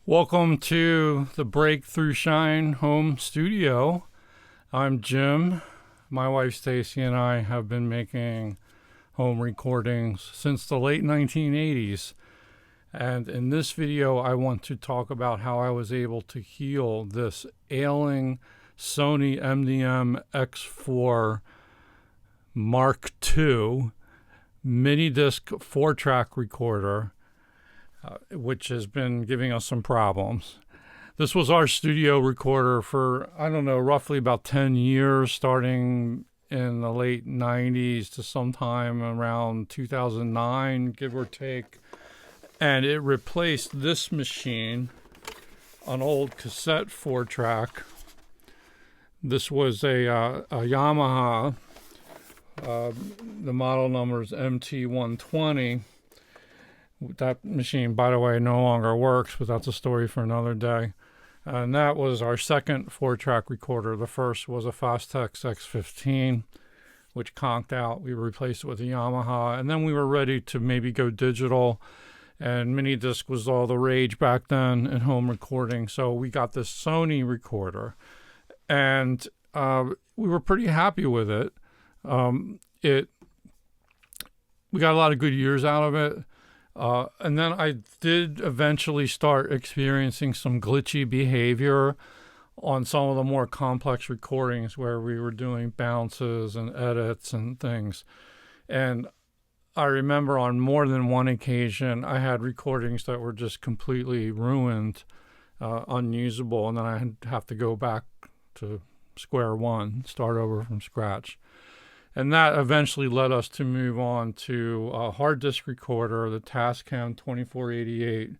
Welcome to the Breakthrough Shine home studio. I'm Jim. My wife Stacy and I have been making home recordings since the late 1980s. And in this video, I want to talk about how I was able to heal this ailing Sony MDMX4 Mark II minidisc 4-track recorder, which has been giving us some problems. This was our studio recorder for, roughly about 10 years, starting in the late 90's to sometime around 2009, give or take. And it replaced this machine, an old cassette 4-track. This was a Yamaha. The model number is MT120. That machine, by the way, no longer works, but that's a story for another day. And that was our second 4-track recorder. The first was a Fostex X15, which conked out. We replaced it with a Yamaha, and then we were ready to maybe go digital. And minidisc was all the rage back then in home recording. So we got this Sony recorder, and we were pretty happy with it. We got a lot of good years out of it. And then I did eventually start experiencing some glitchy behavior on some of the more complex recordings where we were doing bounces and edits and things. And I remember on more than one occasion, I had recordings that were just completely ruined, unusable, and then I'd have to go back to square one, start over from scratch. And that eventually led us to move on to a hard disk recorder, the Tascam 2488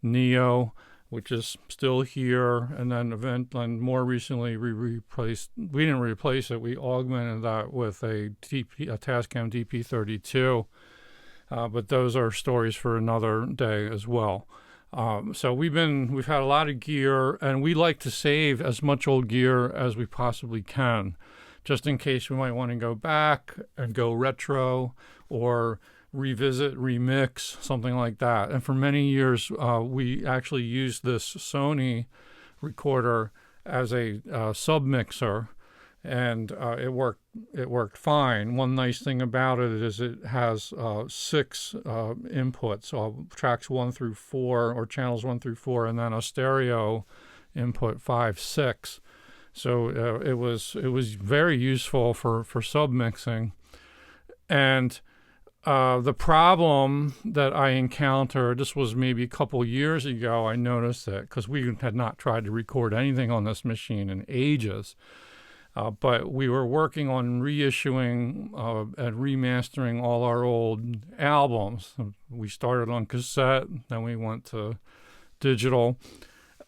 Neo, which is still here. And then more recently, we didn't replace it, we augmented that with a Tascam DP32. But those are stories for another day as well. So we've had a lot of gear, and we like to save as much old gear as we possibly can, just in case we might want to go back and go retro or revisit, remix, something like that. And for many years, we actually used this Sony recorder as a sub-mixer, and it worked fine. One nice thing about it is it has 6 inputs, tracks 1 through 4, or channels 1 through 4, and then a stereo input 5, 6. So it was very useful for sub-mixing. And the problem that I encountered, this was maybe a couple years ago, I noticed it, because we had not tried to record anything on this machine in ages. But we were working on reissuing and remastering all our old albums. We started on cassette, then we went to digital.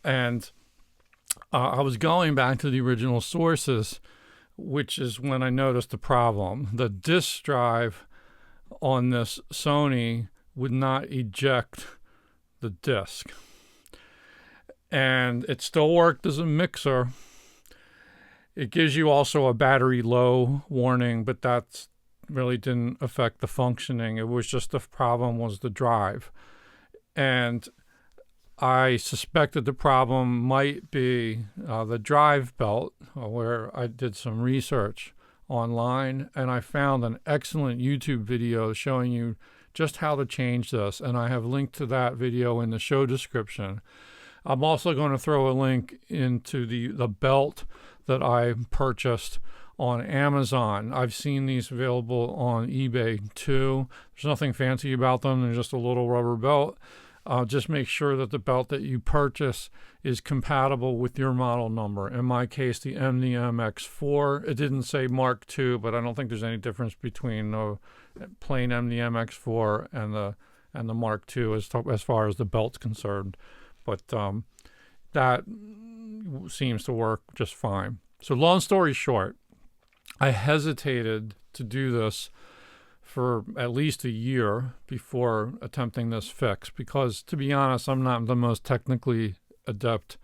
And I was going back to the original sources, which is when I noticed the problem. The disk drive on this Sony would not eject the disc. And it still worked as a mixer. It gives you also a battery low warning, but that really didn't affect the functioning. It was just the problem was the drive. And I suspected the problem might be the drive belt, where I did some research online, and I found an excellent YouTube video showing you just how to change this, and I have linked to that video in the show description. I'm also going to throw a link into the belt that I purchased on Amazon. I've seen these available on eBay too. There's nothing fancy about them. They're just a little rubber belt. Just make sure that the belt that you purchase is compatible with your model number. In my case, the MDMX4. It didn't say Mark II, but I don't think there's any difference between the plain MDMX4 and the Mark II as far as the belt's concerned. But that seems to work just fine. So long story short, I hesitated to do this for at least a year before attempting this fix, because to be honest, I'm not the most technically adept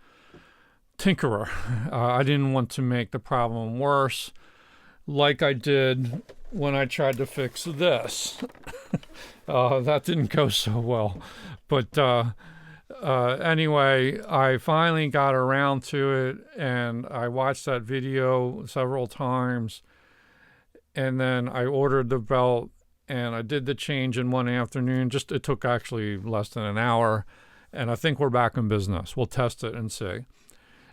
tinkerer. I didn't want to make the problem worse, like I did when I tried to fix this. That didn't go so well. But Anyway, I finally got around to it, and I watched that video several times, and then I ordered the belt, and I did the change in one afternoon. It took actually less than an hour, and I think we're back in business. We'll test it and see.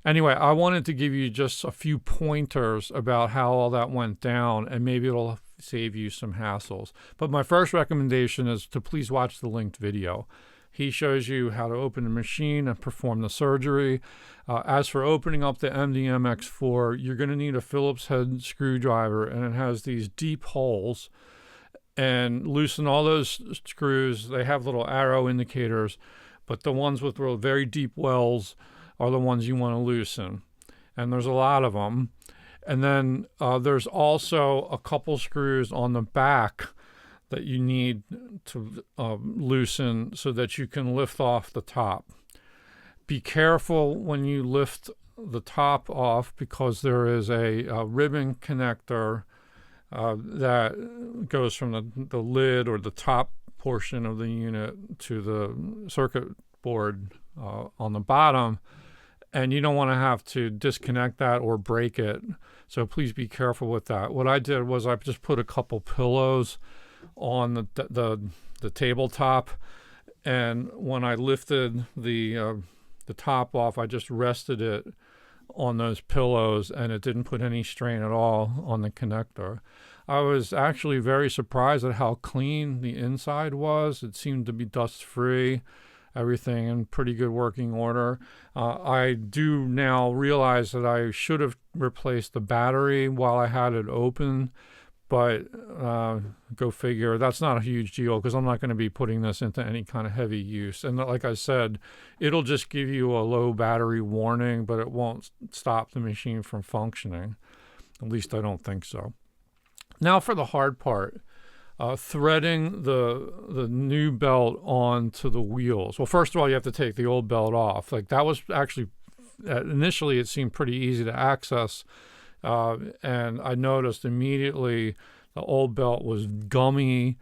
Anyway, I wanted to give you just a few pointers about how all that went down, and maybe it'll save you some hassles. But my first recommendation is to please watch the linked video. He shows you how to open the machine and perform the surgery. As for opening up the MDMX4, you're going to need a Phillips head screwdriver, and it has these deep holes. And loosen all those screws. They have little arrow indicators, but the ones with very deep wells are the ones you want to loosen. And there's a lot of them. And then there's also a couple screws on the back that you need to loosen so that you can lift off the top. Be careful when you lift the top off, because there is a ribbon connector that goes from the lid or the top portion of the unit to the circuit board on the bottom, and you don't want to have to disconnect that or break it. So please be careful with that. What I did was I just put a couple pillows on the tabletop, and when I lifted the top off, I just rested it on those pillows, and it didn't put any strain at all on the connector. I was actually very surprised at how clean the inside was. It seemed to be dust free, everything in pretty good working order. I do now realize that I should have replaced the battery while I had it open, but go figure. That's not a huge deal, because I'm not going to be putting this into any kind of heavy use. And like I said, it'll just give you a low battery warning, but it won't stop the machine from functioning. At least I don't think so. Now for the hard part, threading the new belt onto the wheels. Well, first of all, you have to take the old belt off. Like, that was actually, initially it seemed pretty easy to access, and I noticed immediately the old belt was gummy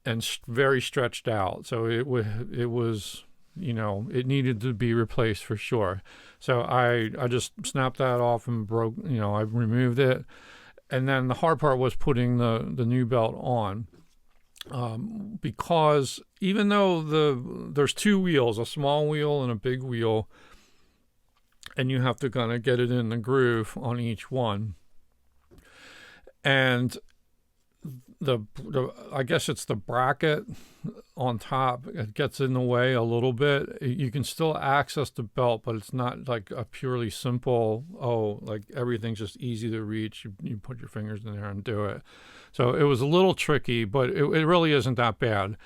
and very stretched out. So it was, it needed to be replaced for sure. So I just snapped that off and I removed it. And then the hard part was putting the new belt on, because even though there's two wheels, a small wheel and a big wheel, and you have to kind of get it in the groove on each one. And I guess it's the bracket on top, it gets in the way a little bit. You can still access the belt, but it's not like a purely simple, like everything's just easy to reach. You put your fingers in there and do it. So it was a little tricky, but it really isn't that bad.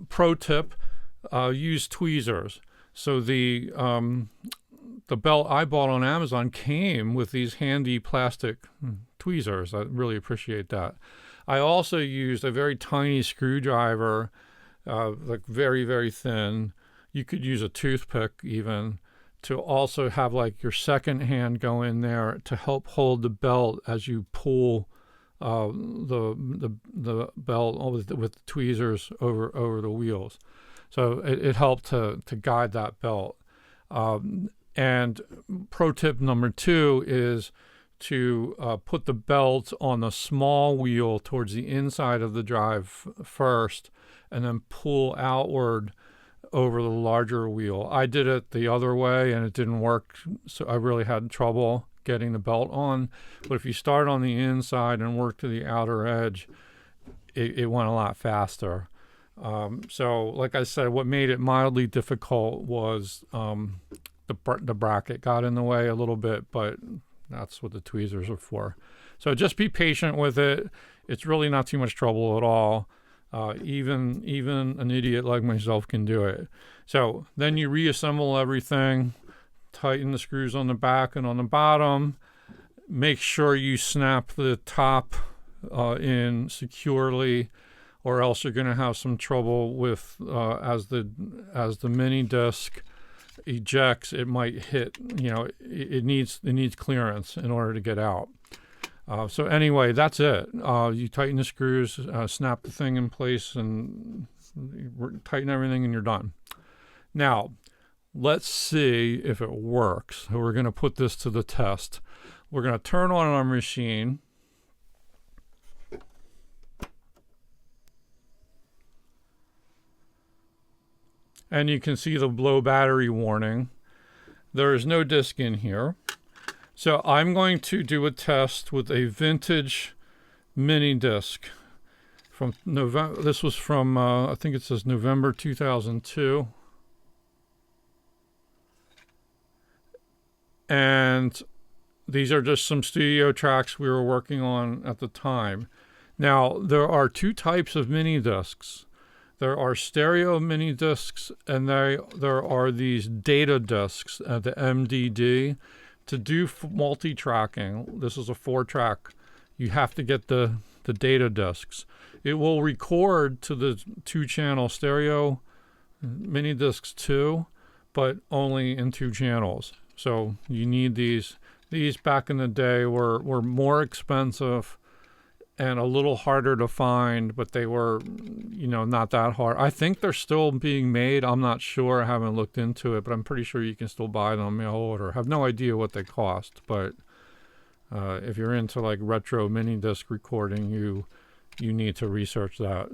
Pro tip, use tweezers. So the belt I bought on Amazon came with these handy plastic tweezers. I really appreciate that. I also used a very tiny screwdriver, like very, very thin. You could use a toothpick even, to also have like your second hand go in there to help hold the belt as you pull the belt with the tweezers over the wheels. So it helped to guide that belt. And pro tip number 2 is to put the belt on the small wheel towards the inside of the drive first, and then pull outward over the larger wheel. I did it the other way, and it didn't work, so I really had trouble getting the belt on. But if you start on the inside and work to the outer edge, it went a lot faster. So like I said, what made it mildly difficult was the bracket got in the way a little bit, but that's what the tweezers are for. So just be patient with it. It's really not too much trouble at all. Even an idiot like myself can do it. So then you reassemble everything, tighten the screws on the back and on the bottom. Make sure you snap the top in securely, or else you're going to have some trouble with as the mini disc ejects, it might hit, it needs clearance in order to get out. So anyway, that's it. You tighten the screws, snap the thing in place, and tighten everything, and you're done. Now, let's see if it works. So we're going to put this to the test. We're going to turn on our machine. And you can see the low battery warning. There is no disc in here. So I'm going to do a test with a vintage mini disc from November. This was from, I think it says November 2002. And these are just some studio tracks we were working on at the time. Now, there are two types of mini discs. There are stereo mini discs, and there are these data discs, the MDD. To do multi-tracking, this is a 4-track, you have to get the data discs. It will record to the 2-channel stereo mini discs too, but only in 2 channels. So you need these. These back in the day were more expensive and a little harder to find, but they were, not that hard. I think they're still being made. I'm not sure. I haven't looked into it, but I'm pretty sure you can still buy them mail order. I have no idea what they cost, but if you're into like retro mini disc recording, you need to research that.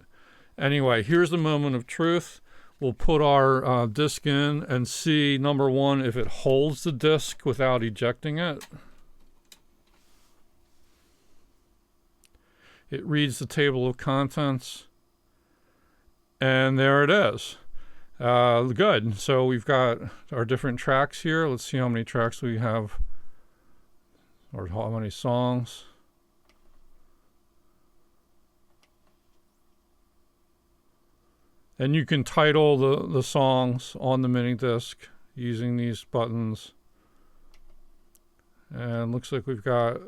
Anyway, here's the moment of truth. We'll put our disc in and see, number one, if it holds the disc without ejecting it. It reads the table of contents, and there it is. Good. So we've got our different tracks here. Let's see how many tracks we have, or how many songs. And you can title the songs on the mini disc using these buttons. And looks like we've got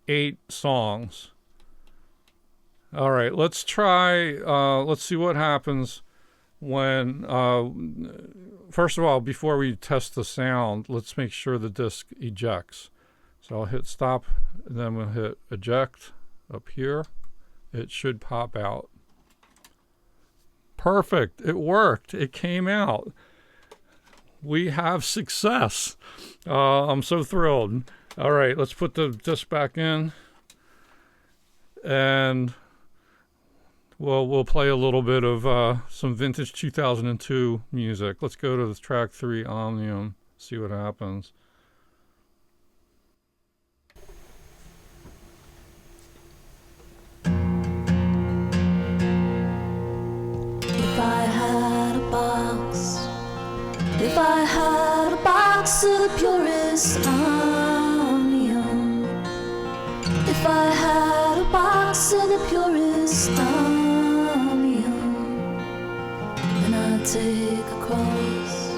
8 songs. All right, let's try, let's see what happens when, first of all, before we test the sound, let's make sure the disc ejects. So I'll hit stop, and then we'll hit eject up here. It should pop out. Perfect, it worked, it came out. We have success. I'm so thrilled. All right, let's put the disc back in, and we'll play a little bit of some vintage 2002 music. Let's go to the track 3, Omnium, see what happens. If I had a box of the purest Omnium, if I had a box of the purest Omnium, then I'd take a cross,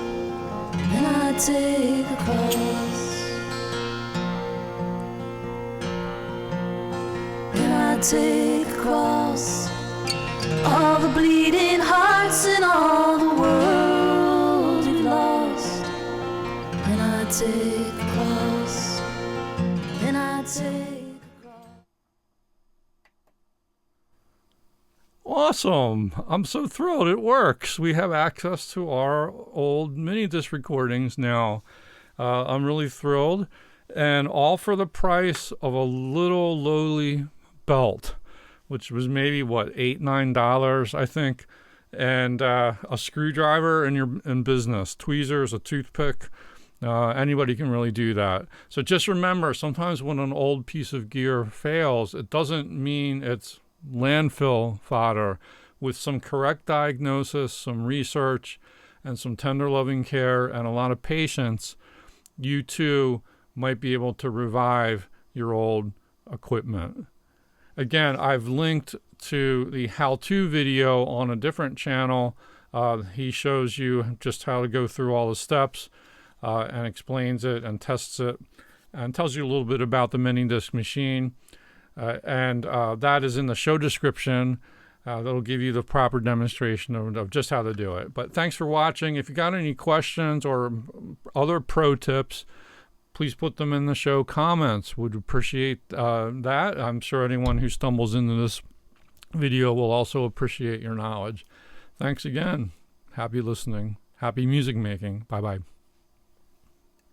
then I'd take a cross, then I'd take a cross, all the bleeding hearts in all the world we've lost. Then I'd take a cross, then I'd take a cross. Awesome! I'm so thrilled it works. We have access to our old mini disc recordings now. I'm really thrilled, and all for the price of a little lowly belt, which was maybe what, $8-9, I think, and a screwdriver in business, tweezers, a toothpick. Anybody can really do that. So just remember, sometimes when an old piece of gear fails, it doesn't mean it's landfill fodder. With some correct diagnosis, some research, and some tender loving care and a lot of patience, you too might be able to revive your old equipment. Again, I've linked to the how-to video on a different channel. He shows you just how to go through all the steps and explains it and tests it and tells you a little bit about the mini disc machine. And that is in the show description. That'll give you the proper demonstration of just how to do it. But thanks for watching. If you got any questions or other pro tips, please put them in the show comments. Would appreciate that. I'm sure anyone who stumbles into this video will also appreciate your knowledge. Thanks again. Happy listening. Happy music making. Bye-bye.